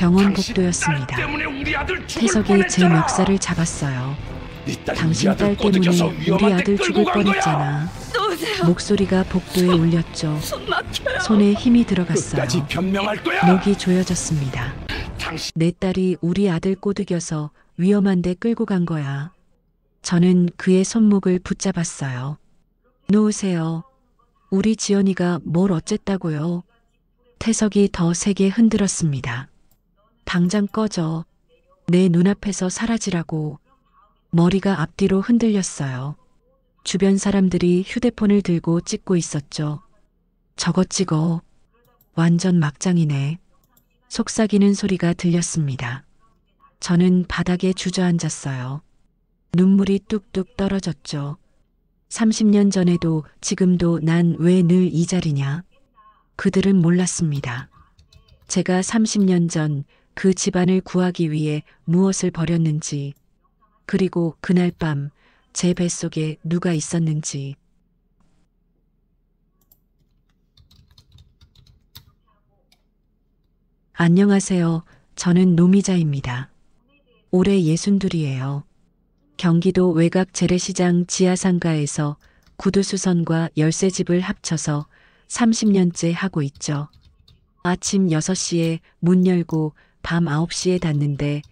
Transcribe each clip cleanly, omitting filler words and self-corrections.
병원 복도였습니다. 태석이 제 멱살을 잡았어요. 당신 딸 때문에 우리 아들 죽을 뻔했잖아. 목소리가 복도에 울렸죠. 손에 힘이 들어갔어요. 목이 조여졌습니다. 내 딸이 우리 아들 꼬드겨서 위험한데 끌고 간 거야. 저는 그의 손목을 붙잡았어요. 놓으세요. 우리 지연이가 뭘 어쨌다고요. 태석이 더 세게 흔들었습니다. 당장 꺼져. 내 눈앞에서 사라지라고. 머리가 앞뒤로 흔들렸어요. 주변 사람들이 휴대폰을 들고 찍고 있었죠. 저거 찍어. 완전 막장이네. 속삭이는 소리가 들렸습니다. 저는 바닥에 주저앉았어요. 눈물이 뚝뚝 떨어졌죠. 30년 전에도 지금도 난 왜 늘 이 자리냐? 그들은 몰랐습니다. 제가 30년 전 그 집안을 구하기 위해 무엇을 버렸는지, 그리고 그날 밤 제 뱃속에 누가 있었는지. 안녕하세요. 저는 노미자입니다. 올해 62이에요. 경기도 외곽 재래시장 지하상가에서 구두수선과 열쇠집을 합쳐서 30년째 하고 있죠. 아침 6시에 문 열고 밤 9시에 닫는데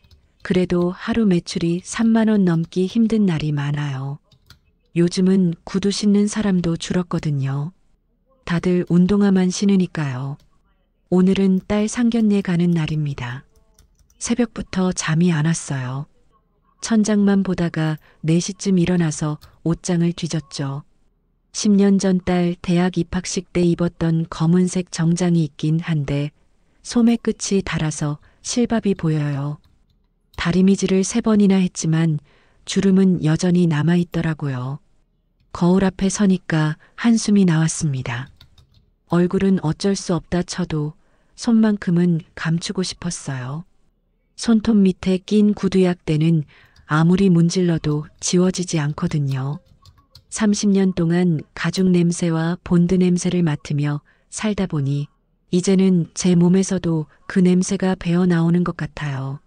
그래도 하루 매출이 3만 원 넘기 힘든 날이 많아요. 요즘은 구두 신는 사람도 줄었거든요. 다들 운동화만 신으니까요. 오늘은 딸 상견례 가는 날입니다. 새벽부터 잠이 안 왔어요. 천장만 보다가 4시쯤 일어나서 옷장을 뒤졌죠. 10년 전 딸 대학 입학식 때 입었던 검은색 정장이 있긴 한데 소매 끝이 닳아서 실밥이 보여요. 다리미질을 3번이나 했지만 주름은 여전히 남아있더라고요. 거울 앞에 서니까 한숨이 나왔습니다. 얼굴은 어쩔 수 없다 쳐도 손만큼은 감추고 싶었어요. 손톱 밑에 낀 구두약대는 아무리 문질러도 지워지지 않거든요. 30년 동안 가죽 냄새와 본드 냄새를 맡으며 살다 보니 이제는 제 몸에서도 그 냄새가 배어 나오는 것 같아요.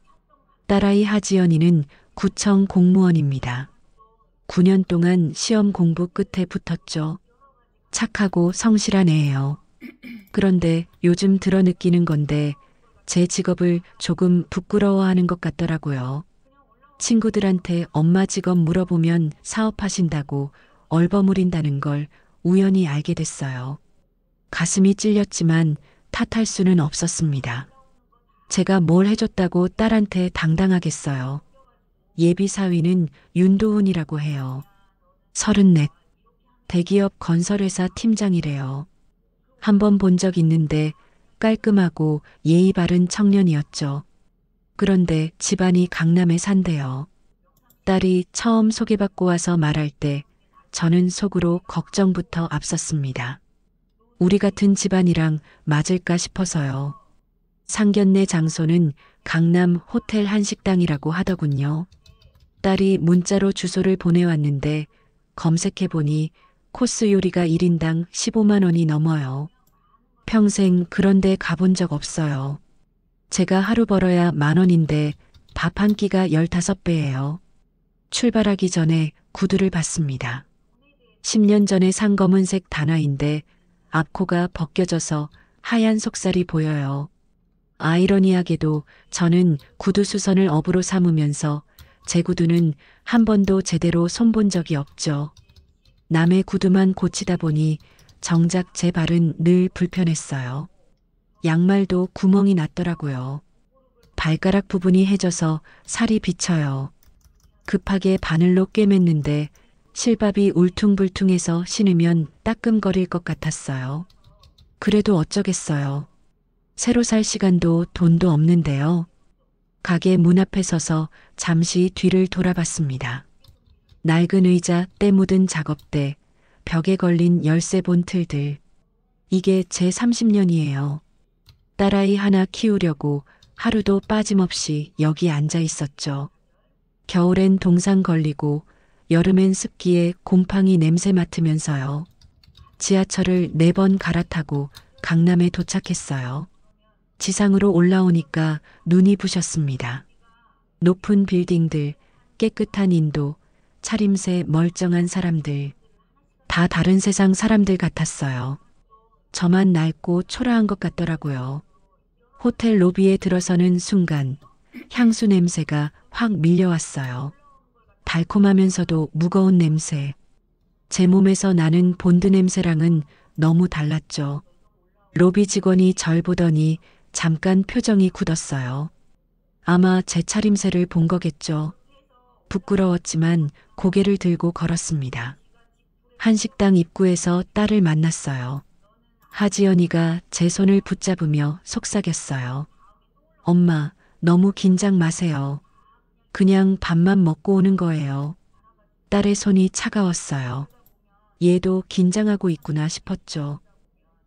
딸아이 하지연이는 구청 공무원입니다. 9년 동안 시험 공부 끝에 붙었죠. 착하고 성실한 애예요. 그런데 요즘 들어 느끼는 건데 제 직업을 조금 부끄러워하는 것 같더라고요. 친구들한테 엄마 직업 물어보면 사업하신다고 얼버무린다는 걸 우연히 알게 됐어요. 가슴이 찔렸지만 탓할 수는 없었습니다. 제가 뭘 해줬다고 딸한테 당당하겠어요. 예비 사위는 윤도훈이라고 해요. 34. 대기업 건설회사 팀장이래요. 한번 본 적 있는데 깔끔하고 예의 바른 청년이었죠. 그런데 집안이 강남에 산대요. 딸이 처음 소개받고 와서 말할 때 저는 속으로 걱정부터 앞섰습니다. 우리 같은 집안이랑 맞을까 싶어서요. 상견례 장소는 강남 호텔 한식당이라고 하더군요. 딸이 문자로 주소를 보내왔는데 검색해보니 코스 요리가 1인당 15만 원이 넘어요. 평생 그런 데 가본 적 없어요. 제가 하루 벌어야 10,000원인데 밥 한 끼가 15배예요. 출발하기 전에 구두를 봤습니다. 10년 전에 산 검은색 단화인데 앞코가 벗겨져서 하얀 속살이 보여요. 아이러니하게도 저는 구두 수선을 업으로 삼으면서 제 구두는 한 번도 제대로 손본 적이 없죠. 남의 구두만 고치다 보니 정작 제 발은 늘 불편했어요. 양말도 구멍이 났더라고요. 발가락 부분이 해져서 살이 비쳐요. 급하게 바늘로 꿰맸는데 실밥이 울퉁불퉁해서 신으면 따끔거릴 것 같았어요. 그래도 어쩌겠어요. 새로 살 시간도 돈도 없는데요. 가게 문 앞에 서서 잠시 뒤를 돌아봤습니다. 낡은 의자, 때 묻은 작업대, 벽에 걸린 열쇠 본틀들. 이게 제 30년이에요. 딸아이 하나 키우려고 하루도 빠짐없이 여기 앉아 있었죠. 겨울엔 동상 걸리고 여름엔 습기에 곰팡이 냄새 맡으면서요. 지하철을 4번 갈아타고 강남에 도착했어요. 지상으로 올라오니까 눈이 부셨습니다. 높은 빌딩들, 깨끗한 인도, 차림새 멀쩡한 사람들, 다 다른 세상 사람들 같았어요. 저만 낡고 초라한 것 같더라고요. 호텔 로비에 들어서는 순간 향수 냄새가 확 밀려왔어요. 달콤하면서도 무거운 냄새. 제 몸에서 나는 본드 냄새랑은 너무 달랐죠. 로비 직원이 절 보더니 잠깐 표정이 굳었어요. 아마 제 차림새를 본 거겠죠. 부끄러웠지만 고개를 들고 걸었습니다. 한식당 입구에서 딸을 만났어요. 하지연이가 제 손을 붙잡으며 속삭였어요. 엄마, 너무 긴장 마세요. 그냥 밥만 먹고 오는 거예요. 딸의 손이 차가웠어요. 얘도 긴장하고 있구나 싶었죠.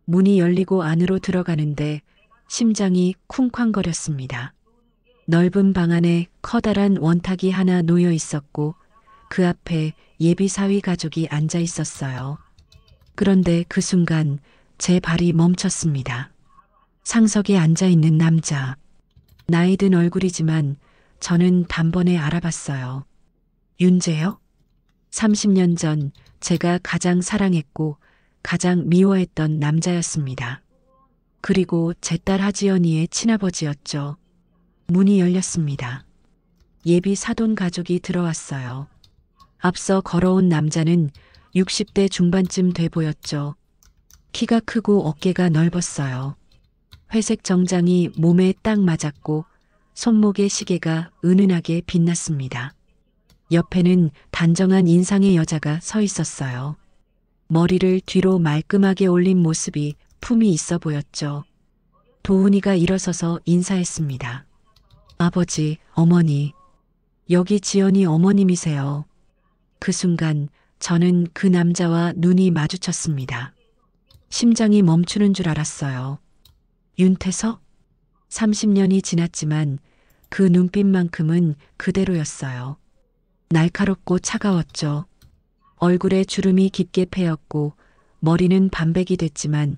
문이 열리고 안으로 들어가는데 심장이 쿵쾅거렸습니다. 넓은 방 안에 커다란 원탁이 하나 놓여 있었고 그 앞에 예비 사위 가족이 앉아 있었어요. 그런데 그 순간 제 발이 멈췄습니다. 상석에 앉아 있는 남자. 나이 든 얼굴이지만 저는 단번에 알아봤어요. 윤재요? 30년 전 제가 가장 사랑했고 가장 미워했던 남자였습니다. 그리고 제 딸 하지연이의 친아버지였죠. 문이 열렸습니다. 예비 사돈 가족이 들어왔어요. 앞서 걸어온 남자는 60대 중반쯤 돼 보였죠. 키가 크고 어깨가 넓었어요. 회색 정장이 몸에 딱 맞았고 손목의 시계가 은은하게 빛났습니다. 옆에는 단정한 인상의 여자가 서 있었어요. 머리를 뒤로 말끔하게 올린 모습이 품이 있어 보였죠. 도훈이가 일어서서 인사했습니다. 아버지, 어머니, 여기 지연이 어머님이세요. 그 순간 저는 그 남자와 눈이 마주쳤습니다. 심장이 멈추는 줄 알았어요. 윤태석? 30년이 지났지만 그 눈빛만큼은 그대로였어요. 날카롭고 차가웠죠. 얼굴에 주름이 깊게 패였고 머리는 반백이 됐지만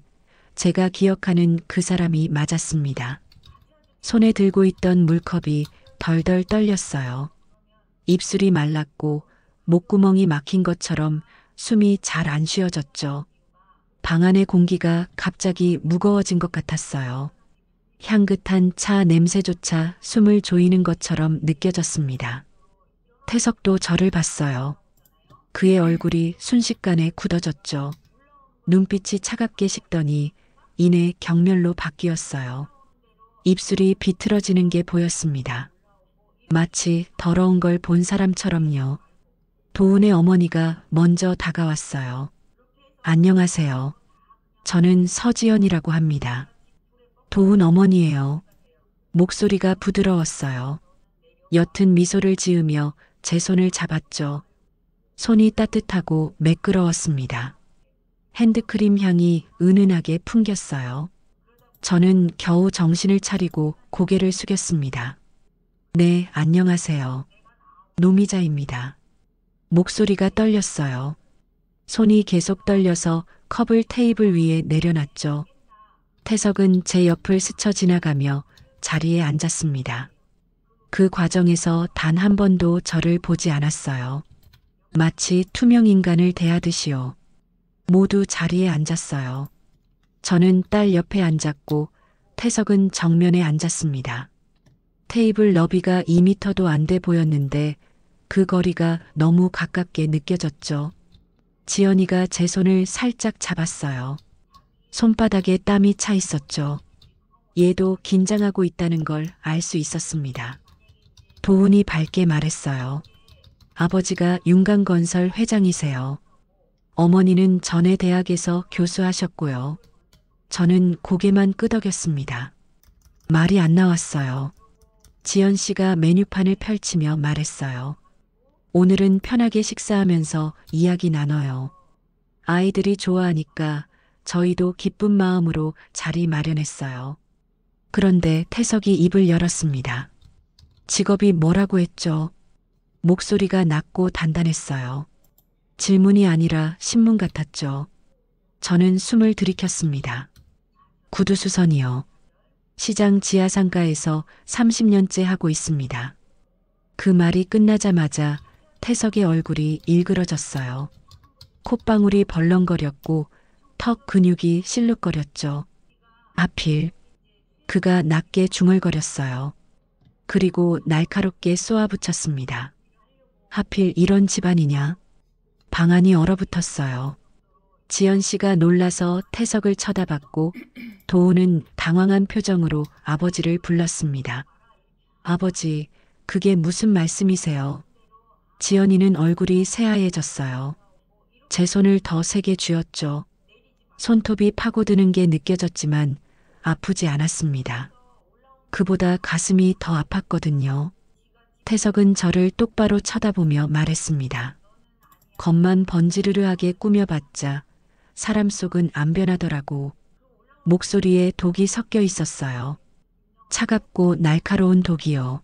제가 기억하는 그 사람이 맞았습니다. 손에 들고 있던 물컵이 덜덜 떨렸어요. 입술이 말랐고 목구멍이 막힌 것처럼 숨이 잘 안 쉬어졌죠. 방 안의 공기가 갑자기 무거워진 것 같았어요. 향긋한 차 냄새조차 숨을 조이는 것처럼 느껴졌습니다. 태석도 저를 봤어요. 그의 얼굴이 순식간에 굳어졌죠. 눈빛이 차갑게 식더니 이내 경멸로 바뀌었어요. 입술이 비틀어지는 게 보였습니다. 마치 더러운 걸 본 사람처럼요. 도훈의 어머니가 먼저 다가왔어요. 안녕하세요. 저는 서지연이라고 합니다. 도훈 어머니예요. 목소리가 부드러웠어요. 옅은 미소를 지으며 제 손을 잡았죠. 손이 따뜻하고 매끄러웠습니다. 핸드크림 향이 은은하게 풍겼어요. 저는 겨우 정신을 차리고 고개를 숙였습니다. 네, 안녕하세요. 노미자입니다. 목소리가 떨렸어요. 손이 계속 떨려서 컵을 테이블 위에 내려놨죠. 태석은 제 옆을 스쳐 지나가며 자리에 앉았습니다. 그 과정에서 단 한 번도 저를 보지 않았어요. 마치 투명 인간을 대하듯이요. 모두 자리에 앉았어요. 저는 딸 옆에 앉았고 태석은 정면에 앉았습니다. 테이블 너비가 2미터도 안 돼 보였는데 그 거리가 너무 가깝게 느껴졌죠. 지연이가 제 손을 살짝 잡았어요. 손바닥에 땀이 차 있었죠. 얘도 긴장하고 있다는 걸 알 수 있었습니다. 도훈이 밝게 말했어요. 아버지가 윤강건설 회장이세요. 어머니는 전에 대학에서 교수하셨고요. 저는 고개만 끄덕였습니다. 말이 안 나왔어요. 지연 씨가 메뉴판을 펼치며 말했어요. 오늘은 편하게 식사하면서 이야기 나눠요. 아이들이 좋아하니까 저희도 기쁜 마음으로 자리 마련했어요. 그런데 태석이 입을 열었습니다. 직업이 뭐라고 했죠? 목소리가 낮고 단단했어요. 질문이 아니라 신문 같았죠. 저는 숨을 들이켰습니다. 구두수선이요. 시장 지하상가에서 30년째 하고 있습니다. 그 말이 끝나자마자 태석의 얼굴이 일그러졌어요. 콧방울이 벌렁거렸고 턱 근육이 실룩거렸죠. 하필 그가 낮게 중얼거렸어요. 그리고 날카롭게 쏘아붙였습니다. 하필 이런 집안이냐? 방안이 얼어붙었어요. 지연 씨가 놀라서 태석을 쳐다봤고 도우는 당황한 표정으로 아버지를 불렀습니다. 아버지, 그게 무슨 말씀이세요? 지연이는 얼굴이 새하얘졌어요. 제 손을 더 세게 쥐었죠. 손톱이 파고드는 게 느껴졌지만 아프지 않았습니다. 그보다 가슴이 더 아팠거든요. 태석은 저를 똑바로 쳐다보며 말했습니다. 겉만 번지르르하게 꾸며봤자 사람 속은 안 변하더라고. 목소리에 독이 섞여 있었어요. 차갑고 날카로운 독이요.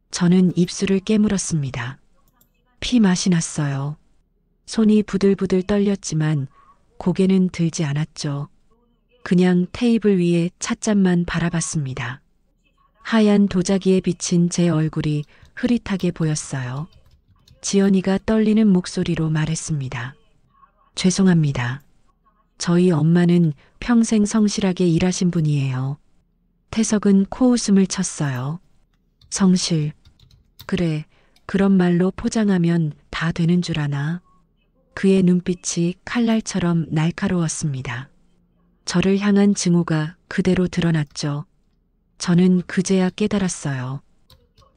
저는 입술을 깨물었습니다. 피 맛이 났어요. 손이 부들부들 떨렸지만 고개는 들지 않았죠. 그냥 테이블 위에 찻잔만 바라봤습니다. 하얀 도자기에 비친 제 얼굴이 흐릿하게 보였어요. 지연이가 떨리는 목소리로 말했습니다. 죄송합니다. 저희 엄마는 평생 성실하게 일하신 분이에요. 태석은 코웃음을 쳤어요. 성실. 그래, 그런 말로 포장하면 다 되는 줄 아나. 그의 눈빛이 칼날처럼 날카로웠습니다. 저를 향한 증오가 그대로 드러났죠. 저는 그제야 깨달았어요.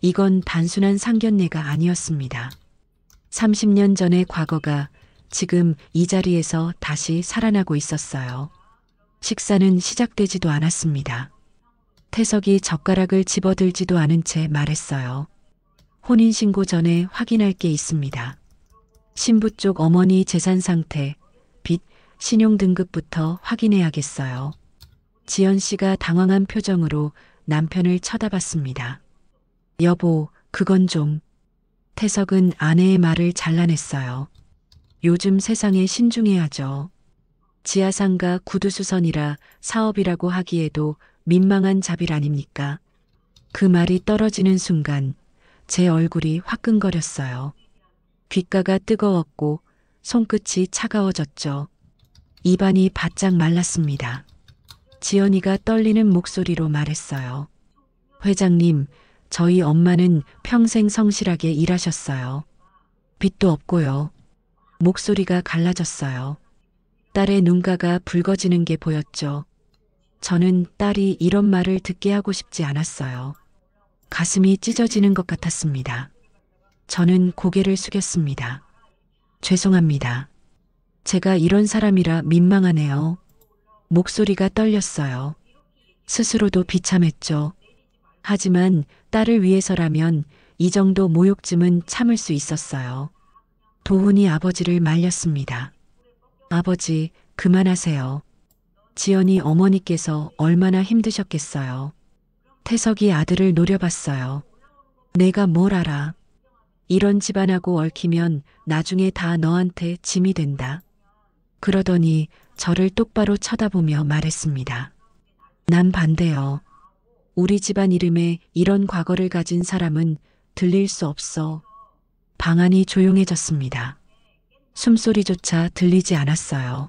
이건 단순한 상견례가 아니었습니다. 30년 전의 과거가 지금 이 자리에서 다시 살아나고 있었어요. 식사는 시작되지도 않았습니다. 태석이 젓가락을 집어들지도 않은 채 말했어요. 혼인신고 전에 확인할 게 있습니다. 신부 쪽 어머니 재산 상태, 빚, 신용등급부터 확인해야겠어요. 지연 씨가 당황한 표정으로 남편을 쳐다봤습니다. 여보, 그건 좀. 태석은 아내의 말을 잘라냈어요. 요즘 세상에 신중해야죠. 지하상가 구두수선이라 사업이라고 하기에도 민망한 잡일 아닙니까? 그 말이 떨어지는 순간 제 얼굴이 화끈거렸어요. 귓가가 뜨거웠고 손끝이 차가워졌죠. 입안이 바짝 말랐습니다. 지연이가 떨리는 목소리로 말했어요. 회장님, 저희 엄마는 평생 성실하게 일하셨어요. 빚도 없고요. 목소리가 갈라졌어요. 딸의 눈가가 붉어지는 게 보였죠. 저는 딸이 이런 말을 듣게 하고 싶지 않았어요. 가슴이 찢어지는 것 같았습니다. 저는 고개를 숙였습니다. 죄송합니다. 제가 이런 사람이라 민망하네요. 목소리가 떨렸어요. 스스로도 비참했죠. 하지만 딸을 위해서라면 이 정도 모욕쯤은 참을 수 있었어요. 도훈이 아버지를 말렸습니다. 아버지, 그만하세요. 지연이 어머니께서 얼마나 힘드셨겠어요. 태석이 아들을 노려봤어요. 내가 뭘 알아. 이런 집안하고 얽히면 나중에 다 너한테 짐이 된다. 그러더니 저를 똑바로 쳐다보며 말했습니다. 난 반대요. 우리 집안 이름에 이런 과거를 가진 사람은 들릴 수 없어. 방안이 조용해졌습니다. 숨소리조차 들리지 않았어요.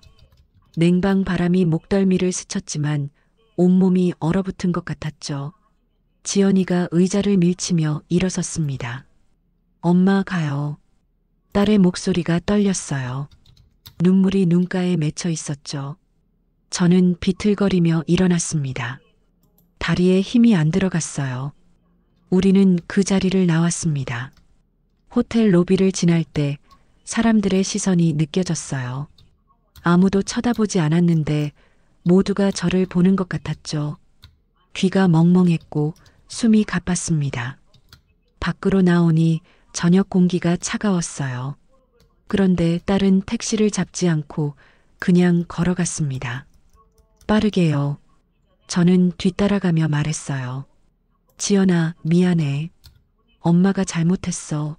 냉방 바람이 목덜미를 스쳤지만 온몸이 얼어붙은 것 같았죠. 지연이가 의자를 밀치며 일어섰습니다. 엄마 가요. 딸의 목소리가 떨렸어요. 눈물이 눈가에 맺혀 있었죠. 저는 비틀거리며 일어났습니다. 다리에 힘이 안 들어갔어요. 우리는 그 자리를 나왔습니다. 호텔 로비를 지날 때 사람들의 시선이 느껴졌어요. 아무도 쳐다보지 않았는데 모두가 저를 보는 것 같았죠. 귀가 멍멍했고 숨이 가빴습니다. 밖으로 나오니 저녁 공기가 차가웠어요. 그런데 딸은 택시를 잡지 않고 그냥 걸어갔습니다. 빠르게요. 저는 뒤따라가며 말했어요. 지연아, 미안해. 엄마가 잘못했어.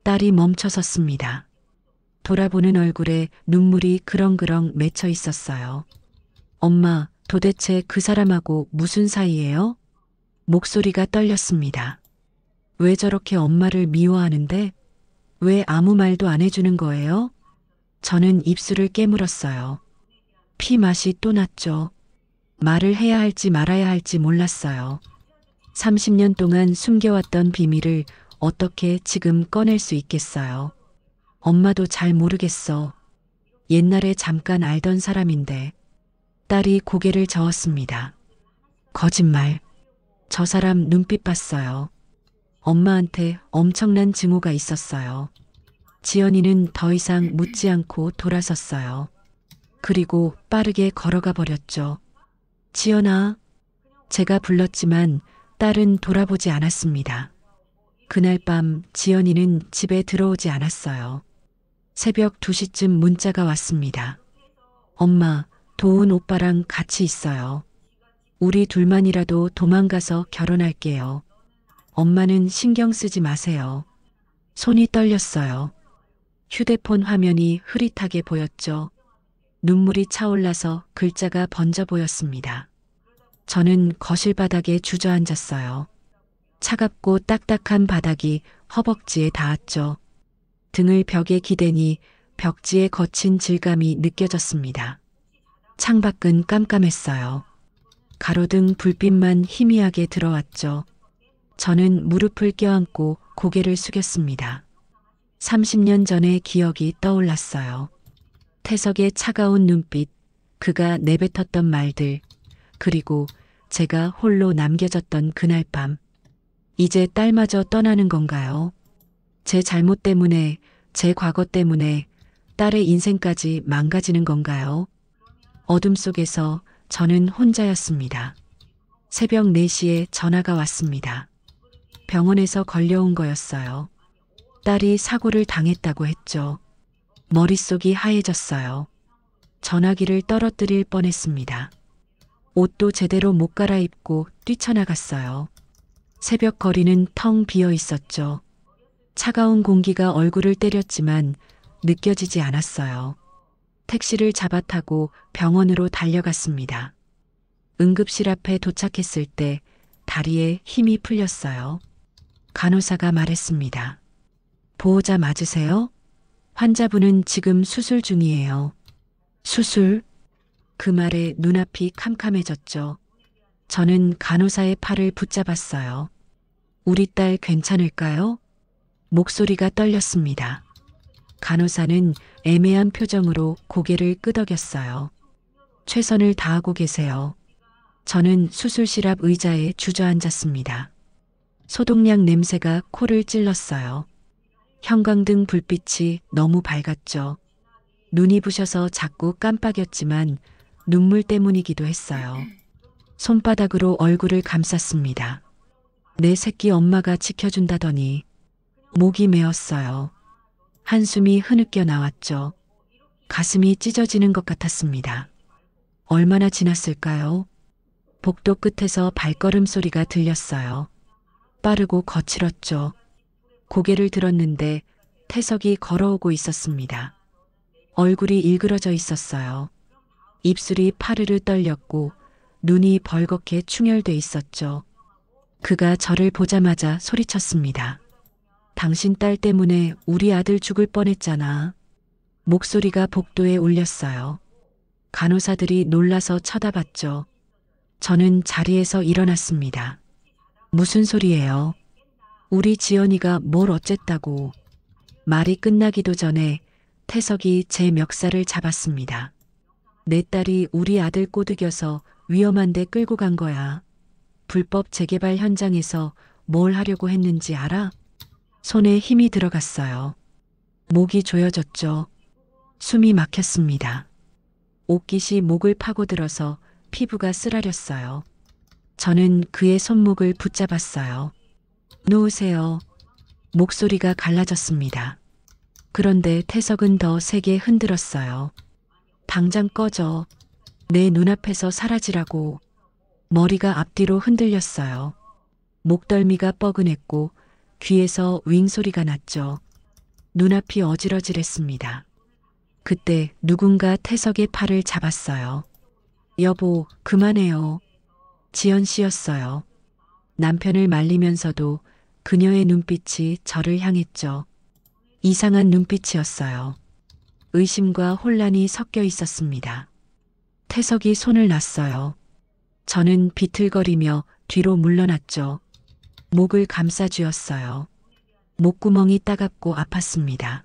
딸이 멈춰섰습니다. 돌아보는 얼굴에 눈물이 그렁그렁 맺혀 있었어요. 엄마, 도대체 그 사람하고 무슨 사이예요? 목소리가 떨렸습니다. 왜 저렇게 엄마를 미워하는데? 왜 아무 말도 안 해주는 거예요? 저는 입술을 깨물었어요. 피 맛이 또 났죠. 말을 해야 할지 말아야 할지 몰랐어요. 30년 동안 숨겨왔던 비밀을 어떻게 지금 꺼낼 수 있겠어요. 엄마도 잘 모르겠어. 옛날에 잠깐 알던 사람인데. 딸이 고개를 저었습니다. 거짓말. 저 사람 눈빛 봤어요. 엄마한테 엄청난 증오가 있었어요. 지연이는 더 이상 묻지 않고 돌아섰어요. 그리고 빠르게 걸어가 버렸죠. 지연아. 제가 불렀지만 딸은 돌아보지 않았습니다. 그날 밤 지연이는 집에 들어오지 않았어요. 새벽 2시쯤 문자가 왔습니다. 엄마, 도훈 오빠랑 같이 있어요. 우리 둘만이라도 도망가서 결혼할게요. 엄마는 신경 쓰지 마세요. 손이 떨렸어요. 휴대폰 화면이 흐릿하게 보였죠. 눈물이 차올라서 글자가 번져 보였습니다. 저는 거실 바닥에 주저앉았어요. 차갑고 딱딱한 바닥이 허벅지에 닿았죠. 등을 벽에 기대니 벽지의 거친 질감이 느껴졌습니다. 창밖은 깜깜했어요. 가로등 불빛만 희미하게 들어왔죠. 저는 무릎을 껴안고 고개를 숙였습니다. 30년 전의 기억이 떠올랐어요. 태석의 차가운 눈빛, 그가 내뱉었던 말들, 그리고 제가 홀로 남겨졌던 그날 밤. 이제 딸마저 떠나는 건가요? 제 잘못 때문에, 제 과거 때문에 딸의 인생까지 망가지는 건가요? 어둠 속에서 저는 혼자였습니다. 새벽 4시에 전화가 왔습니다. 병원에서 걸려온 거였어요. 딸이 사고를 당했다고 했죠. 머릿속이 하얘졌어요. 전화기를 떨어뜨릴 뻔했습니다. 옷도 제대로 못 갈아입고 뛰쳐나갔어요. 새벽 거리는 텅 비어 있었죠. 차가운 공기가 얼굴을 때렸지만 느껴지지 않았어요. 택시를 잡아 타고 병원으로 달려갔습니다. 응급실 앞에 도착했을 때 다리에 힘이 풀렸어요. 간호사가 말했습니다. 보호자 맞으세요? 환자분은 지금 수술 중이에요. 수술? 그 말에 눈앞이 캄캄해졌죠. 저는 간호사의 팔을 붙잡았어요. 우리 딸 괜찮을까요? 목소리가 떨렸습니다. 간호사는 애매한 표정으로 고개를 끄덕였어요. 최선을 다하고 계세요. 저는 수술실 앞 의자에 주저앉았습니다. 소독약 냄새가 코를 찔렀어요. 형광등 불빛이 너무 밝았죠. 눈이 부셔서 자꾸 깜빡였지만 눈물 때문이기도 했어요. 손바닥으로 얼굴을 감쌌습니다. 내 새끼 엄마가 지켜준다더니 목이 메었어요. 한숨이 흐느껴 나왔죠. 가슴이 찢어지는 것 같았습니다. 얼마나 지났을까요? 복도 끝에서 발걸음 소리가 들렸어요. 빠르고 거칠었죠. 고개를 들었는데 태석이 걸어오고 있었습니다. 얼굴이 일그러져 있었어요. 입술이 파르르 떨렸고 눈이 벌겋게 충혈돼 있었죠. 그가 저를 보자마자 소리쳤습니다. 당신 딸 때문에 우리 아들 죽을 뻔했잖아. 목소리가 복도에 울렸어요. 간호사들이 놀라서 쳐다봤죠. 저는 자리에서 일어났습니다. 무슨 소리예요? 우리 지연이가 뭘 어쨌다고. 말이 끝나기도 전에 태석이 제 멱살을 잡았습니다. 내 딸이 우리 아들 꼬드겨서 위험한 데 끌고 간 거야. 불법 재개발 현장에서 뭘 하려고 했는지 알아? 손에 힘이 들어갔어요. 목이 조여졌죠. 숨이 막혔습니다. 옷깃이 목을 파고들어서 피부가 쓰라렸어요. 저는 그의 손목을 붙잡았어요. 놓으세요. 목소리가 갈라졌습니다. 그런데 태석은 더 세게 흔들었어요. 당장 꺼져. 내 눈앞에서 사라지라고. 머리가 앞뒤로 흔들렸어요. 목덜미가 뻐근했고 귀에서 윙 소리가 났죠. 눈앞이 어지러질했습니다. 그때 누군가 태석의 팔을 잡았어요. 여보, 그만해요. 지연 씨였어요. 남편을 말리면서도 그녀의 눈빛이 저를 향했죠. 이상한 눈빛이었어요. 의심과 혼란이 섞여 있었습니다. 태석이 손을 놨어요. 저는 비틀거리며 뒤로 물러났죠. 목을 감싸쥐었어요. 목구멍이 따갑고 아팠습니다.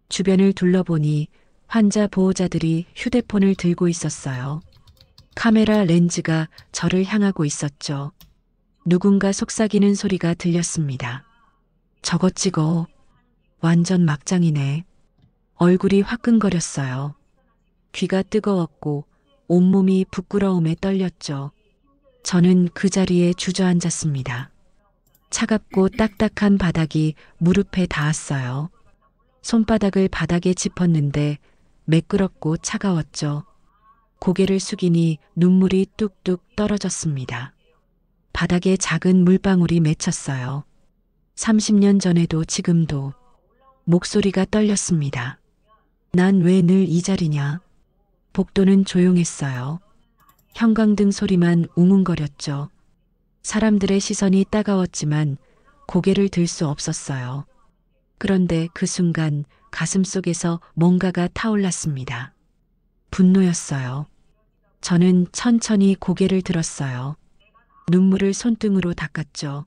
주변을 둘러보니 환자 보호자들이 휴대폰을 들고 있었어요. 카메라 렌즈가 저를 향하고 있었죠. 누군가 속삭이는 소리가 들렸습니다. 저것 찍어. 완전 막장이네. 얼굴이 화끈거렸어요. 귀가 뜨거웠고 온몸이 부끄러움에 떨렸죠. 저는 그 자리에 주저앉았습니다. 차갑고 딱딱한 바닥이 무릎에 닿았어요. 손바닥을 바닥에 짚었는데 매끄럽고 차가웠죠. 고개를 숙이니 눈물이 뚝뚝 떨어졌습니다. 바닥에 작은 물방울이 맺혔어요. 30년 전에도 지금도. 목소리가 떨렸습니다. 난 왜 늘 이 자리냐? 복도는 조용했어요. 형광등 소리만 웅웅거렸죠. 사람들의 시선이 따가웠지만 고개를 들 수 없었어요. 그런데 그 순간 가슴 속에서 뭔가가 타올랐습니다. 분노였어요. 저는 천천히 고개를 들었어요. 눈물을 손등으로 닦았죠.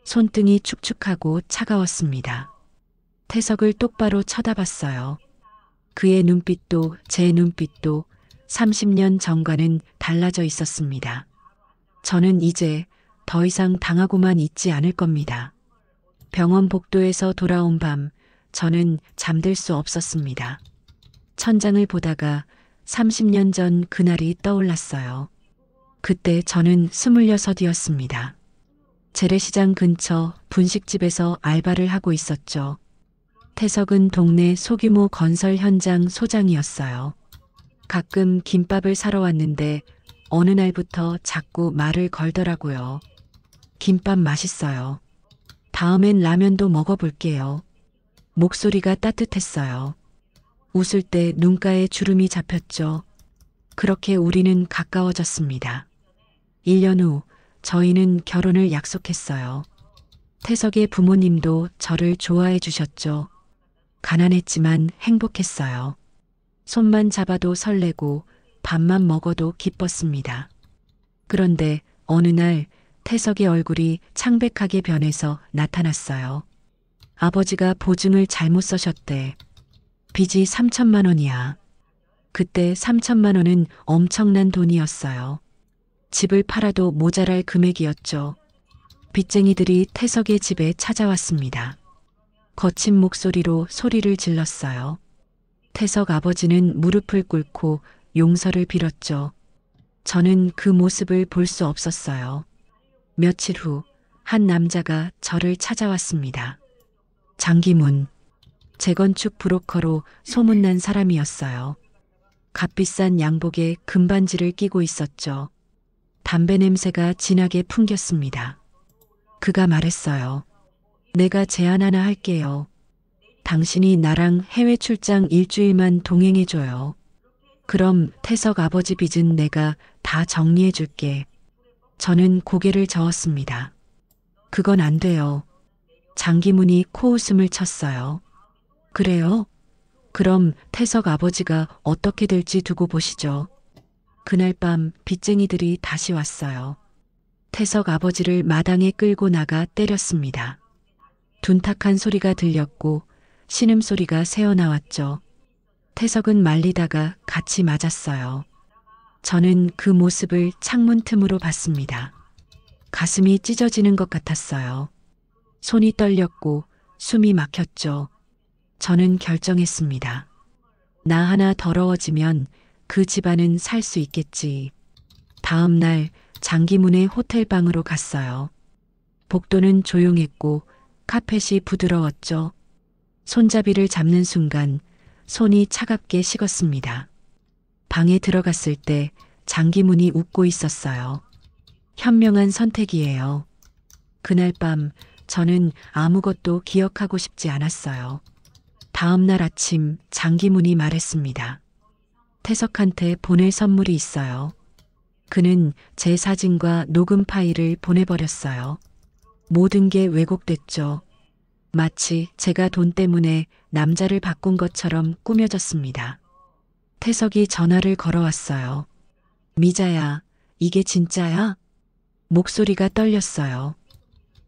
손등이 축축하고 차가웠습니다. 태석을 똑바로 쳐다봤어요. 그의 눈빛도 제 눈빛도 30년 전과는 달라져 있었습니다. 저는 이제 더 이상 당하고만 있지 않을 겁니다. 병원 복도에서 돌아온 밤, 저는 잠들 수 없었습니다. 천장을 보다가 30년 전 그날이 떠올랐어요. 그때 저는 26이었습니다. 재래시장 근처 분식집에서 알바를 하고 있었죠. 태석은 동네 소규모 건설 현장 소장이었어요. 가끔 김밥을 사러 왔는데 어느 날부터 자꾸 말을 걸더라고요. 김밥 맛있어요. 다음엔 라면도 먹어볼게요. 목소리가 따뜻했어요. 웃을 때 눈가에 주름이 잡혔죠. 그렇게 우리는 가까워졌습니다. 1년 후 저희는 결혼을 약속했어요. 태석의 부모님도 저를 좋아해 주셨죠. 가난했지만 행복했어요. 손만 잡아도 설레고 밥만 먹어도 기뻤습니다. 그런데 어느 날 태석의 얼굴이 창백하게 변해서 나타났어요. 아버지가 보증을 잘못 써셨대. 빚이 3천만 원이야. 그때 3천만 원은 엄청난 돈이었어요. 집을 팔아도 모자랄 금액이었죠. 빚쟁이들이 태석의 집에 찾아왔습니다. 거친 목소리로 소리를 질렀어요. 태석 아버지는 무릎을 꿇고 용서를 빌었죠. 저는 그 모습을 볼 수 없었어요. 며칠 후 한 남자가 저를 찾아왔습니다. 장기문, 재건축 브로커로 소문난 사람이었어요. 값비싼 양복에 금반지를 끼고 있었죠. 담배 냄새가 진하게 풍겼습니다. 그가 말했어요. 내가 제안 하나 할게요. 당신이 나랑 해외 출장 일주일만 동행해줘요. 그럼 태석 아버지 빚은 내가 다 정리해줄게. 저는 고개를 저었습니다. 그건 안 돼요. 장기문이 코웃음을 쳤어요. 그래요? 그럼 태석 아버지가 어떻게 될지 두고 보시죠. 그날 밤 빚쟁이들이 다시 왔어요. 태석 아버지를 마당에 끌고 나가 때렸습니다. 둔탁한 소리가 들렸고 신음소리가 새어나왔죠. 태석은 말리다가 같이 맞았어요. 저는 그 모습을 창문 틈으로 봤습니다. 가슴이 찢어지는 것 같았어요. 손이 떨렸고 숨이 막혔죠. 저는 결정했습니다. 나 하나 더러워지면 그 집안은 살 수 있겠지. 다음 날 장기문의 호텔방으로 갔어요. 복도는 조용했고 카펫이 부드러웠죠. 손잡이를 잡는 순간 손이 차갑게 식었습니다. 방에 들어갔을 때 장기문이 웃고 있었어요. 현명한 선택이에요. 그날 밤 저는 아무것도 기억하고 싶지 않았어요. 다음 날 아침 장기문이 말했습니다. 태석한테 보낼 선물이 있어요. 그는 제 사진과 녹음 파일을 보내버렸어요. 모든 게 왜곡됐죠. 마치 제가 돈 때문에 남자를 바꾼 것처럼 꾸며졌습니다. 태석이 전화를 걸어왔어요. 미자야, 이게 진짜야? 목소리가 떨렸어요.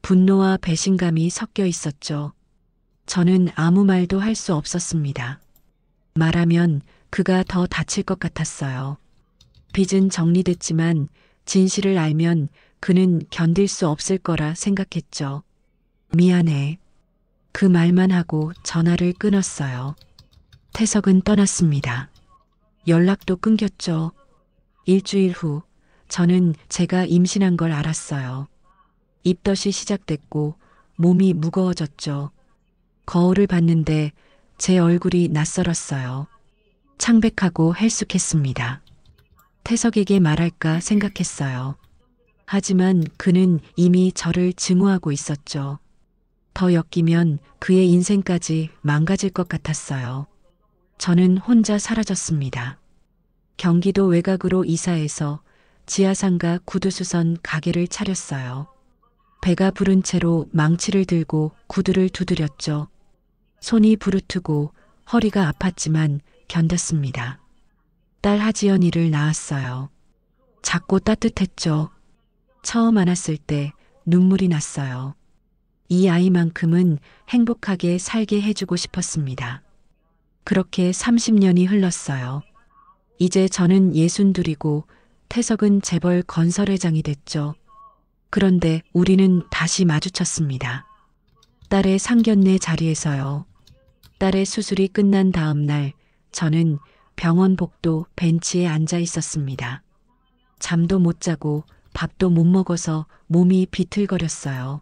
분노와 배신감이 섞여 있었죠. 저는 아무 말도 할 수 없었습니다. 말하면 그가 더 다칠 것 같았어요. 빚은 정리됐지만 진실을 알면 그는 견딜 수 없을 거라 생각했죠. 미안해. 그 말만 하고 전화를 끊었어요. 태석은 떠났습니다. 연락도 끊겼죠. 일주일 후 저는 제가 임신한 걸 알았어요. 입덧이 시작됐고 몸이 무거워졌죠. 거울을 봤는데 제 얼굴이 낯설었어요. 창백하고 헬쑥했습니다. 태석에게 말할까 생각했어요. 하지만 그는 이미 저를 증오하고 있었죠. 더 엮이면 그의 인생까지 망가질 것 같았어요. 저는 혼자 사라졌습니다. 경기도 외곽으로 이사해서 지하상가 구두수선 가게를 차렸어요. 배가 부른 채로 망치를 들고 구두를 두드렸죠. 손이 부르트고 허리가 아팠지만 견뎠습니다. 딸 하지연이를 낳았어요. 작고 따뜻했죠. 처음 안았을 때 눈물이 났어요. 이 아이만큼은 행복하게 살게 해주고 싶었습니다. 그렇게 30년이 흘렀어요. 이제 저는 62이고 태석은 재벌 건설회장이 됐죠. 그런데 우리는 다시 마주쳤습니다. 딸의 상견례 자리에서요. 딸의 수술이 끝난 다음 날 저는 병원 복도 벤치에 앉아 있었습니다. 잠도 못 자고 밥도 못 먹어서 몸이 비틀거렸어요.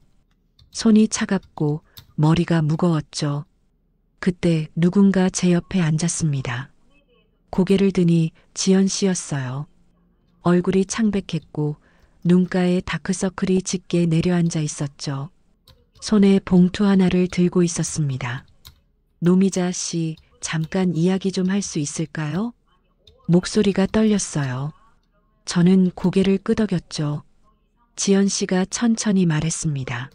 손이 차갑고 머리가 무거웠죠. 그때 누군가 제 옆에 앉았습니다. 고개를 드니 지연 씨였어요. 얼굴이 창백했고 눈가에 다크서클이 짙게 내려앉아 있었죠. 손에 봉투 하나를 들고 있었습니다. 노미자 씨, 잠깐 이야기 좀 할 수 있을까요? 목소리가 떨렸어요. 저는 고개를 끄덕였죠. 지연 씨가 천천히 말했습니다.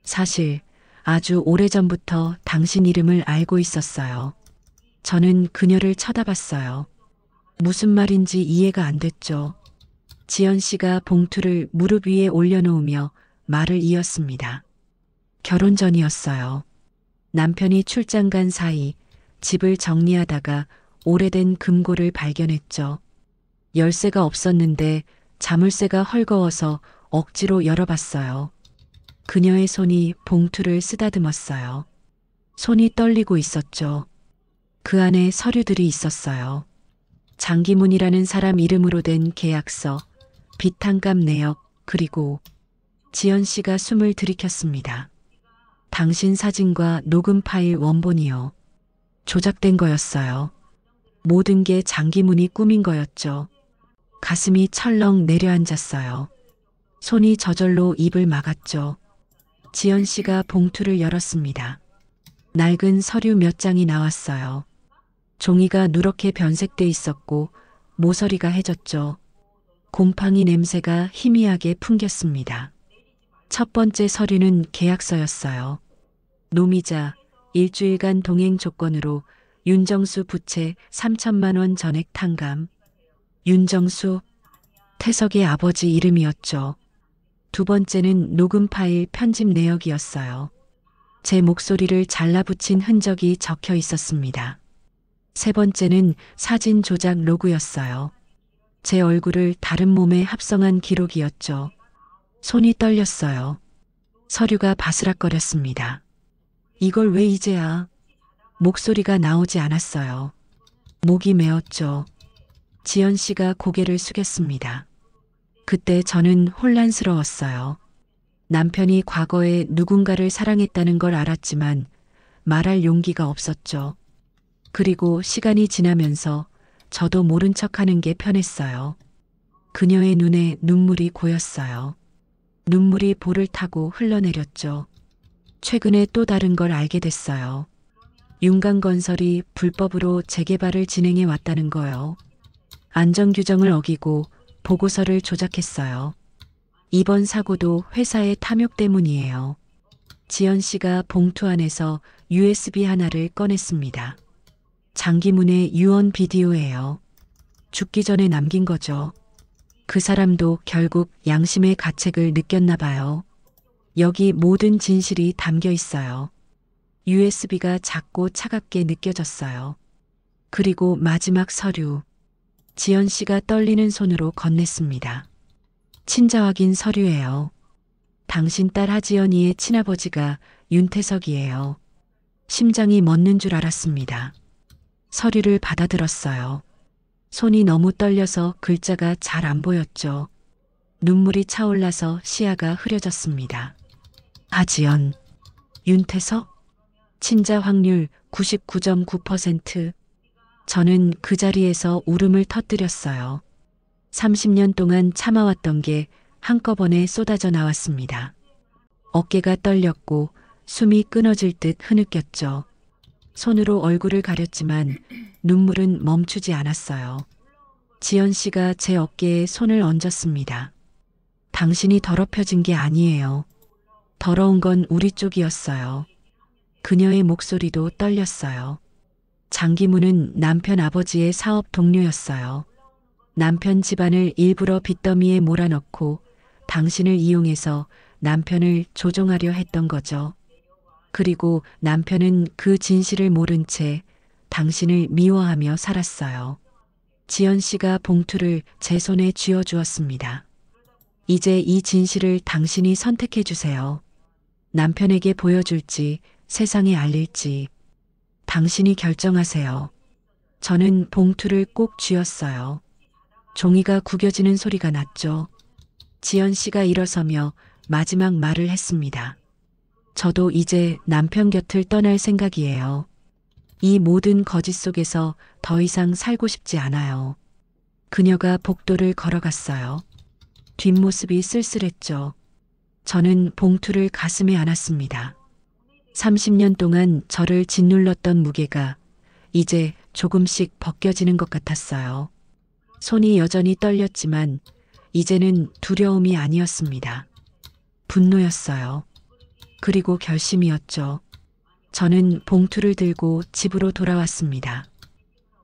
사실 아주 오래전부터 당신 이름을 알고 있었어요. 저는 그녀를 쳐다봤어요. 무슨 말인지 이해가 안 됐죠. 지연 씨가 봉투를 무릎 위에 올려놓으며 말을 이었습니다. 결혼 전이었어요. 남편이 출장 간 사이 집을 정리하다가 오래된 금고를 발견했죠. 열쇠가 없었는데 자물쇠가 헐거워서 억지로 열어봤어요. 그녀의 손이 봉투를 쓰다듬었어요. 손이 떨리고 있었죠. 그 안에 서류들이 있었어요. 장기문이라는 사람 이름으로 된 계약서, 빚탕감 내역, 그리고 지연 씨가 숨을 들이켰습니다. 당신 사진과 녹음 파일 원본이요. 조작된 거였어요. 모든 게 장기문이 꾸민 거였죠. 가슴이 철렁 내려앉았어요. 손이 저절로 입을 막았죠. 지연 씨가 봉투를 열었습니다. 낡은 서류 몇 장이 나왔어요. 종이가 누렇게 변색돼 있었고 모서리가 해졌죠. 곰팡이 냄새가 희미하게 풍겼습니다. 첫 번째 서류는 계약서였어요. 노미자, 일주일간 동행 조건으로 윤정수 부채 3천만 원 전액 탕감. 윤정수, 태석의 아버지 이름이었죠. 두 번째는 녹음 파일 편집 내역이었어요. 제 목소리를 잘라붙인 흔적이 적혀 있었습니다. 세 번째는 사진 조작 로그였어요. 제 얼굴을 다른 몸에 합성한 기록이었죠. 손이 떨렸어요. 서류가 바스락거렸습니다. 이걸 왜 이제야? 목소리가 나오지 않았어요. 목이 메었죠. 지연 씨가 고개를 숙였습니다. 그때 저는 혼란스러웠어요. 남편이 과거에 누군가를 사랑했다는 걸 알았지만 말할 용기가 없었죠. 그리고 시간이 지나면서 저도 모른 척하는 게 편했어요. 그녀의 눈에 눈물이 고였어요. 눈물이 볼을 타고 흘러내렸죠. 최근에 또 다른 걸 알게 됐어요. 윤강건설이 불법으로 재개발을 진행해 왔다는 거요. 안전규정을 어기고 보고서를 조작했어요. 이번 사고도 회사의 탐욕 때문이에요. 지연 씨가 봉투 안에서 USB 하나를 꺼냈습니다. 장기문의 유언 비디오예요. 죽기 전에 남긴 거죠. 그 사람도 결국 양심의 가책을 느꼈나 봐요. 여기 모든 진실이 담겨 있어요. USB가 작고 차갑게 느껴졌어요. 그리고 마지막 서류. 지연 씨가 떨리는 손으로 건넸습니다. 친자 확인 서류예요. 당신 딸 하지연이의 친아버지가 윤태석이에요. 심장이 멎는 줄 알았습니다. 서류를 받아들었어요. 손이 너무 떨려서 글자가 잘 안 보였죠. 눈물이 차올라서 시야가 흐려졌습니다. 하지연, 윤태석? 친자 확률 99.9%. 저는 그 자리에서 울음을 터뜨렸어요. 30년 동안 참아왔던 게 한꺼번에 쏟아져 나왔습니다. 어깨가 떨렸고 숨이 끊어질 듯 흐느꼈죠. 손으로 얼굴을 가렸지만 눈물은 멈추지 않았어요. 지연 씨가 제 어깨에 손을 얹었습니다. 당신이 더럽혀진 게 아니에요. 더러운 건 우리 쪽이었어요. 그녀의 목소리도 떨렸어요. 장기문은 남편 아버지의 사업 동료였어요. 남편 집안을 일부러 빚더미에 몰아넣고 당신을 이용해서 남편을 조종하려 했던 거죠. 그리고 남편은 그 진실을 모른 채 당신을 미워하며 살았어요. 지연 씨가 봉투를 제 손에 쥐어주었습니다. 이제 이 진실을 당신이 선택해 주세요. 남편에게 보여줄지 세상에 알릴지 당신이 결정하세요. 저는 봉투를 꼭 쥐었어요. 종이가 구겨지는 소리가 났죠. 지연 씨가 일어서며 마지막 말을 했습니다. 저도 이제 남편 곁을 떠날 생각이에요. 이 모든 거짓 속에서 더 이상 살고 싶지 않아요. 그녀가 복도를 걸어갔어요. 뒷모습이 쓸쓸했죠. 저는 봉투를 가슴에 안았습니다. 30년 동안 저를 짓눌렀던 무게가 이제 조금씩 벗겨지는 것 같았어요. 손이 여전히 떨렸지만 이제는 두려움이 아니었습니다. 분노였어요. 그리고 결심이었죠. 저는 봉투를 들고 집으로 돌아왔습니다.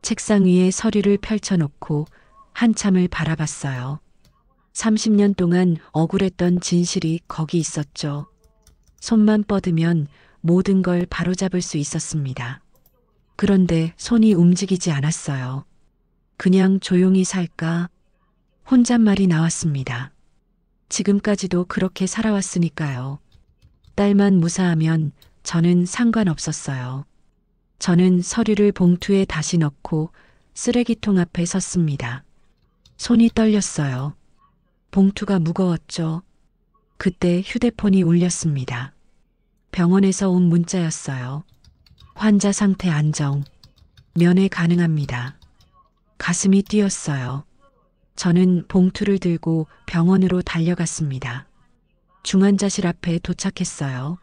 책상 위에 서류를 펼쳐놓고 한참을 바라봤어요. 30년 동안 억울했던 진실이 거기 있었죠. 손만 뻗으면 모든 걸 바로잡을 수 있었습니다. 그런데 손이 움직이지 않았어요. 그냥 조용히 살까? 혼잣말이 나왔습니다. 지금까지도 그렇게 살아왔으니까요. 딸만 무사하면 저는 상관없었어요. 저는 서류를 봉투에 다시 넣고 쓰레기통 앞에 섰습니다. 손이 떨렸어요. 봉투가 무거웠죠. 그때 휴대폰이 울렸습니다. 병원에서 온 문자였어요. 환자 상태 안정. 면회 가능합니다. 가슴이 뛰었어요. 저는 봉투를 들고 병원으로 달려갔습니다. 중환자실 앞에 도착했어요.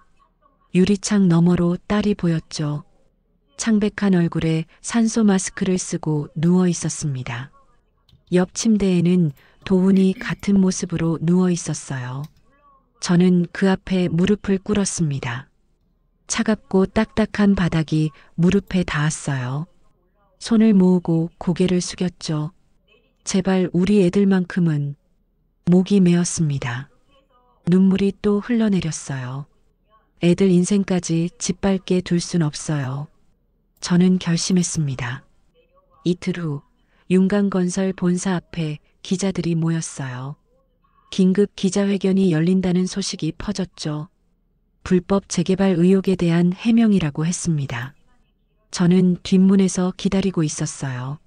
유리창 너머로 딸이 보였죠. 창백한 얼굴에 산소 마스크를 쓰고 누워 있었습니다. 옆 침대에는 도훈이 같은 모습으로 누워 있었어요. 저는 그 앞에 무릎을 꿇었습니다. 차갑고 딱딱한 바닥이 무릎에 닿았어요. 손을 모으고 고개를 숙였죠. 제발 우리 애들만큼은. 목이 메었습니다. 눈물이 또 흘러내렸어요. 애들 인생까지 짓밟게 둘 순 없어요. 저는 결심했습니다. 이틀 후 윤강건설 본사 앞에 기자들이 모였어요. 긴급 기자회견이 열린다는 소식이 퍼졌죠. 불법 재개발 의혹에 대한 해명이라고 했습니다. 저는 뒷문에서 기다리고 있었어요.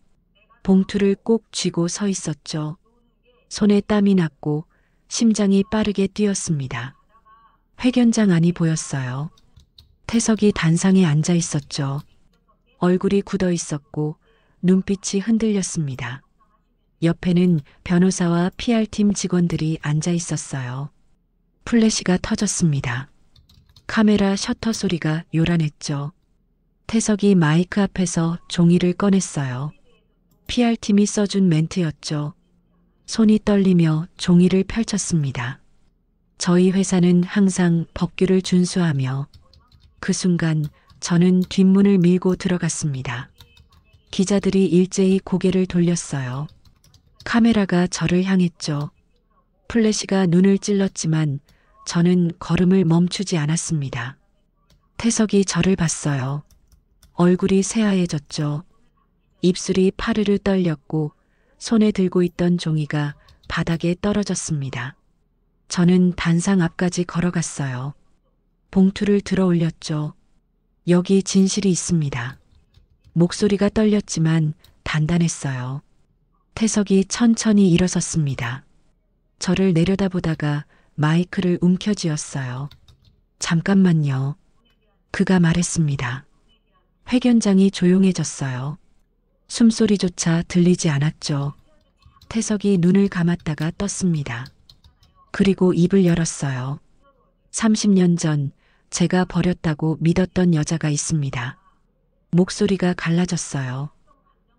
봉투를 꼭 쥐고 서 있었죠. 손에 땀이 났고 심장이 빠르게 뛰었습니다. 회견장 안이 보였어요. 태석이 단상에 앉아 있었죠. 얼굴이 굳어 있었고 눈빛이 흔들렸습니다. 옆에는 변호사와 PR팀 직원들이 앉아 있었어요. 플래시가 터졌습니다. 카메라 셔터 소리가 요란했죠. 태석이 마이크 앞에서 종이를 꺼냈어요. PR팀이 써준 멘트였죠. 손이 떨리며 종이를 펼쳤습니다. 저희 회사는 항상 법규를 준수하며 그 순간 저는 뒷문을 밀고 들어갔습니다. 기자들이 일제히 고개를 돌렸어요. 카메라가 저를 향했죠. 플래시가 눈을 찔렀지만 저는 걸음을 멈추지 않았습니다. 태석이 저를 봤어요. 얼굴이 새하얘졌죠. 입술이 파르르 떨렸고 손에 들고 있던 종이가 바닥에 떨어졌습니다. 저는 단상 앞까지 걸어갔어요. 봉투를 들어 올렸죠. 여기 진실이 있습니다. 목소리가 떨렸지만 단단했어요. 태석이 천천히 일어섰습니다. 저를 내려다보다가 마이크를 움켜쥐었어요. 잠깐만요. 그가 말했습니다. 회견장이 조용해졌어요. 숨소리조차 들리지 않았죠. 태석이 눈을 감았다가 떴습니다. 그리고 입을 열었어요. 30년 전 제가 버렸다고 믿었던 여자가 있습니다. 목소리가 갈라졌어요.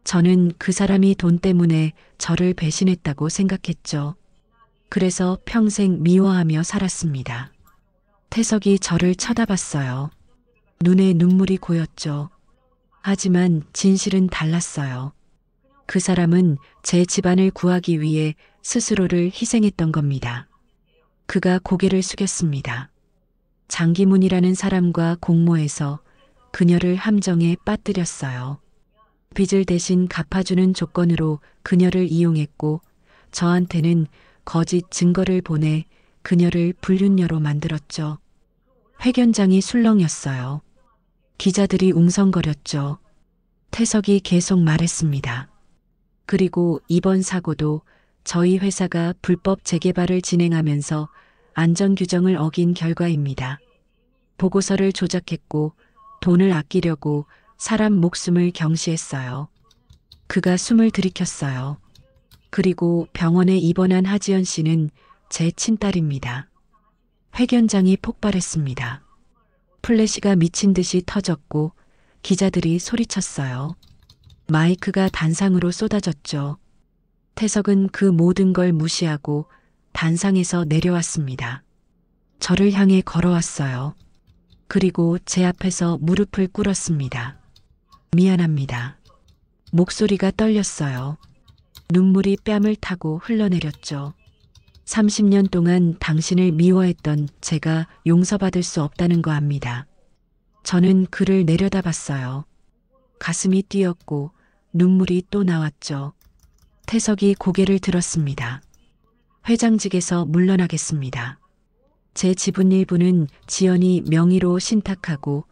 저는 그 사람이 돈 때문에 저를 배신했다고 생각했죠. 그래서 평생 미워하며 살았습니다. 태석이 저를 쳐다봤어요. 눈에 눈물이 고였죠. 하지만 진실은 달랐어요. 그 사람은 제 집안을 구하기 위해 스스로를 희생했던 겁니다. 그가 고개를 숙였습니다. 장기문이라는 사람과 공모해서 그녀를 함정에 빠뜨렸어요. 빚을 대신 갚아주는 조건으로 그녀를 이용했고 저한테는 거짓 증거를 보내 그녀를 불륜녀로 만들었죠. 회견장이 술렁였어요. 기자들이 웅성거렸죠. 태석이 계속 말했습니다. 그리고 이번 사고도 저희 회사가 불법 재개발을 진행하면서 안전규정을 어긴 결과입니다. 보고서를 조작했고 돈을 아끼려고 사람 목숨을 경시했어요. 그가 숨을 들이켰어요. 그리고 병원에 입원한 하지연 씨는 제 친딸입니다. 회견장이 폭발했습니다. 플래시가 미친 듯이 터졌고 기자들이 소리쳤어요. 마이크가 단상으로 쏟아졌죠. 태석은 그 모든 걸 무시하고 단상에서 내려왔습니다. 저를 향해 걸어왔어요. 그리고 제 앞에서 무릎을 꿇었습니다. 미안합니다. 목소리가 떨렸어요. 눈물이 뺨을 타고 흘러내렸죠. 30년 동안 당신을 미워했던 제가 용서받을 수 없다는 거 압니다. 저는 그를 내려다봤어요. 가슴이 뛰었고 눈물이 또 나왔죠. 태석이 고개를 들었습니다. 회장직에서 물러나겠습니다. 제 지분 일부는 지연이 명의로 신탁하고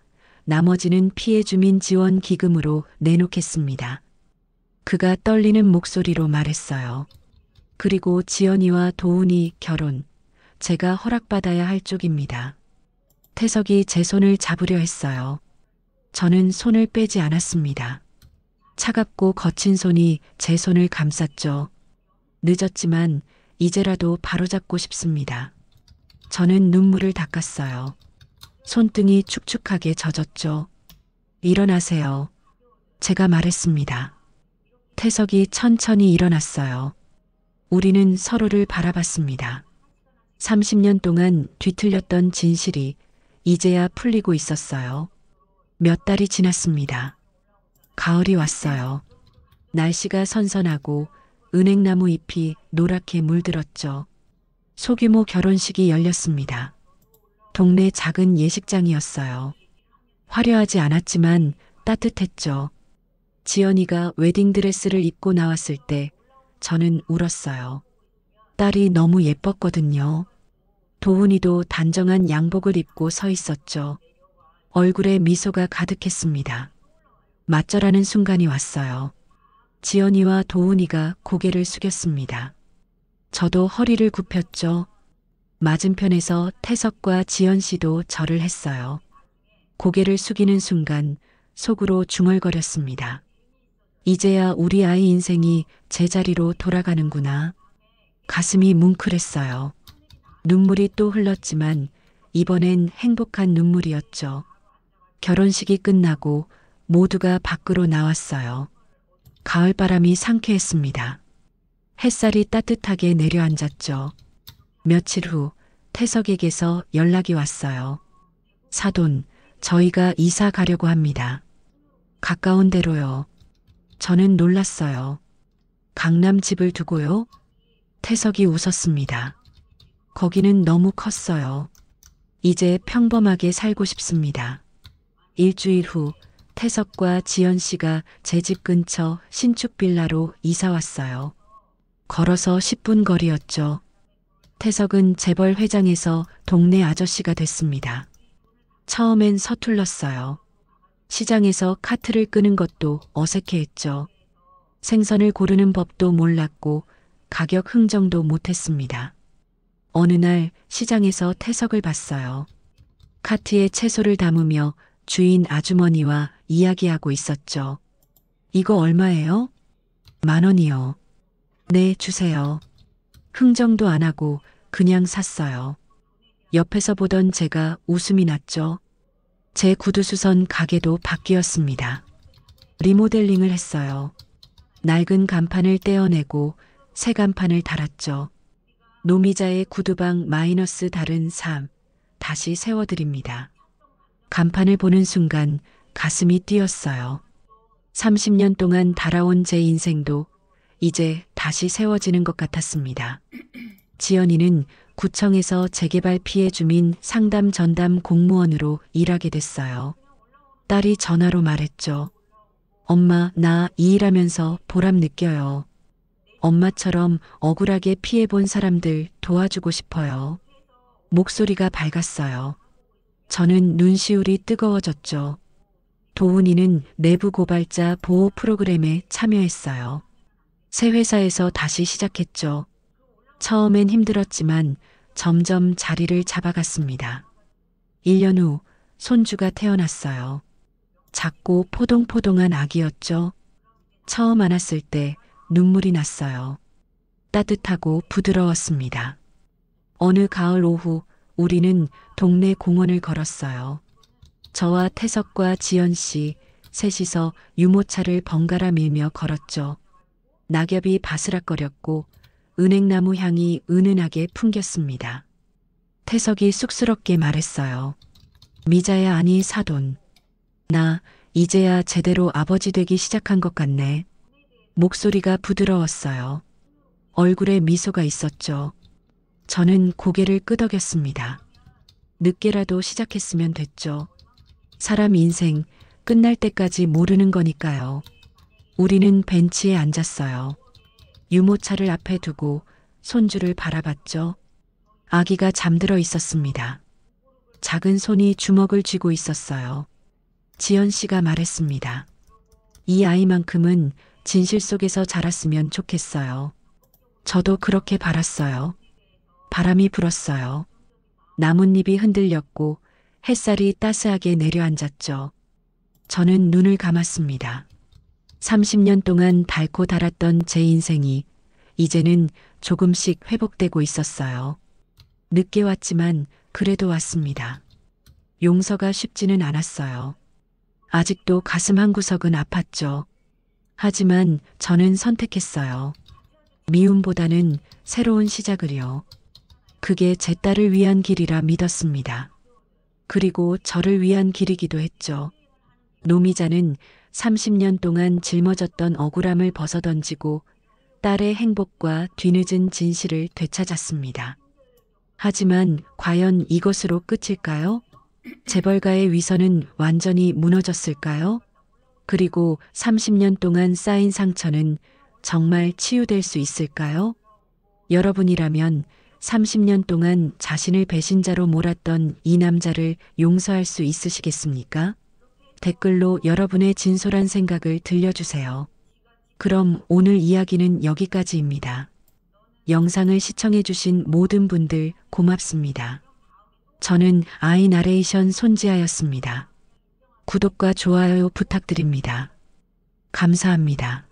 나머지는 피해 주민 지원 기금으로 내놓겠습니다. 그가 떨리는 목소리로 말했어요. 그리고 지연이와 도훈이 결혼, 제가 허락받아야 할 쪽입니다. 태석이 제 손을 잡으려 했어요. 저는 손을 빼지 않았습니다. 차갑고 거친 손이 제 손을 감쌌죠. 늦었지만 이제라도 바로잡고 싶습니다. 저는 눈물을 닦았어요. 손등이 축축하게 젖었죠. 일어나세요. 제가 말했습니다. 태석이 천천히 일어났어요. 우리는 서로를 바라봤습니다. 30년 동안 뒤틀렸던 진실이 이제야 풀리고 있었어요. 몇 달이 지났습니다. 가을이 왔어요. 날씨가 선선하고 은행나무 잎이 노랗게 물들었죠. 소규모 결혼식이 열렸습니다. 동네 작은 예식장이었어요. 화려하지 않았지만 따뜻했죠. 지연이가 웨딩드레스를 입고 나왔을 때 저는 울었어요. 딸이 너무 예뻤거든요. 도훈이도 단정한 양복을 입고 서 있었죠. 얼굴에 미소가 가득했습니다. 맞절하는 순간이 왔어요. 지연이와 도훈이가 고개를 숙였습니다. 저도 허리를 굽혔죠. 맞은편에서 태석과 지연 씨도 절을 했어요. 고개를 숙이는 순간 속으로 중얼거렸습니다. 이제야 우리 아이 인생이 제자리로 돌아가는구나. 가슴이 뭉클했어요. 눈물이 또 흘렀지만 이번엔 행복한 눈물이었죠. 결혼식이 끝나고 모두가 밖으로 나왔어요. 가을바람이 상쾌했습니다. 햇살이 따뜻하게 내려앉았죠. 며칠 후 태석에게서 연락이 왔어요. 사돈, 저희가 이사 가려고 합니다. 가까운 데로요. 저는 놀랐어요. 강남 집을 두고요? 태석이 웃었습니다. 거기는 너무 컸어요. 이제 평범하게 살고 싶습니다. 일주일 후 태석과 지연 씨가 제 집 근처 신축 빌라로 이사 왔어요. 걸어서 10분 거리였죠. 태석은 재벌 회장에서 동네 아저씨가 됐습니다. 처음엔 서툴렀어요. 시장에서 카트를 끄는 것도 어색해했죠. 생선을 고르는 법도 몰랐고 가격 흥정도 못했습니다. 어느 날 시장에서 태석을 봤어요. 카트에 채소를 담으며 주인 아주머니와 이야기하고 있었죠. 이거 얼마예요? 10,000원이요. 네, 주세요. 흥정도 안 하고 그냥 샀어요. 옆에서 보던 제가 웃음이 났죠. 제 구두수선 가게도 바뀌었습니다. 리모델링을 했어요. 낡은 간판을 떼어내고 새 간판을 달았죠. 노미자의 구두방 마이너스 다른 삶, 다시 세워드립니다. 간판을 보는 순간 가슴이 뛰었어요. 30년 동안 달아온 제 인생도 이제 다시 세워지는 것 같았습니다. 지연이는 구청에서 재개발 피해 주민 상담 전담 공무원으로 일하게 됐어요. 딸이 전화로 말했죠. 엄마, 나 이 일하면서 보람 느껴요. 엄마처럼 억울하게 피해본 사람들 도와주고 싶어요. 목소리가 밝았어요. 저는 눈시울이 뜨거워졌죠. 도훈이는 내부 고발자 보호 프로그램에 참여했어요. 새 회사에서 다시 시작했죠. 처음엔 힘들었지만 점점 자리를 잡아갔습니다. 1년 후 손주가 태어났어요. 작고 포동포동한 아기였죠. 처음 안았을 때 눈물이 났어요. 따뜻하고 부드러웠습니다. 어느 가을 오후 우리는 동네 공원을 걸었어요. 저와 태석과 지연 씨 셋이서 유모차를 번갈아 밀며 걸었죠. 낙엽이 바스락거렸고 은행나무 향이 은은하게 풍겼습니다. 태석이 쑥스럽게 말했어요. 미자야, 아니 사돈. 나 이제야 제대로 아버지 되기 시작한 것 같네. 목소리가 부드러웠어요. 얼굴에 미소가 있었죠. 저는 고개를 끄덕였습니다. 늦게라도 시작했으면 됐죠. 사람 인생 끝날 때까지 모르는 거니까요. 우리는 벤치에 앉았어요. 유모차를 앞에 두고 손주를 바라봤죠. 아기가 잠들어 있었습니다. 작은 손이 주먹을 쥐고 있었어요. 지연 씨가 말했습니다. 이 아이만큼은 진실 속에서 자랐으면 좋겠어요. 저도 그렇게 바랐어요. 바람이 불었어요. 나뭇잎이 흔들렸고 햇살이 따스하게 내려앉았죠. 저는 눈을 감았습니다. 30년 동안 닳고 닳았던 제 인생이 이제는 조금씩 회복되고 있었어요. 늦게 왔지만 그래도 왔습니다. 용서가 쉽지는 않았어요. 아직도 가슴 한구석은 아팠죠. 하지만 저는 선택했어요. 미움보다는 새로운 시작을요. 그게 제 딸을 위한 길이라 믿었습니다. 그리고 저를 위한 길이기도 했죠. 노미자는 30년 동안 짊어졌던 억울함을 벗어던지고 딸의 행복과 뒤늦은 진실을 되찾았습니다. 하지만 과연 이것으로 끝일까요? 재벌가의 위선은 완전히 무너졌을까요? 그리고 30년 동안 쌓인 상처는 정말 치유될 수 있을까요? 여러분이라면 30년 동안 자신을 배신자로 몰았던 이 남자를 용서할 수 있으시겠습니까? 댓글로 여러분의 진솔한 생각을 들려주세요. 그럼 오늘 이야기는 여기까지입니다. 영상을 시청해주신 모든 분들 고맙습니다. 저는 아이 나레이션 손지아였습니다. 구독과 좋아요 부탁드립니다. 감사합니다.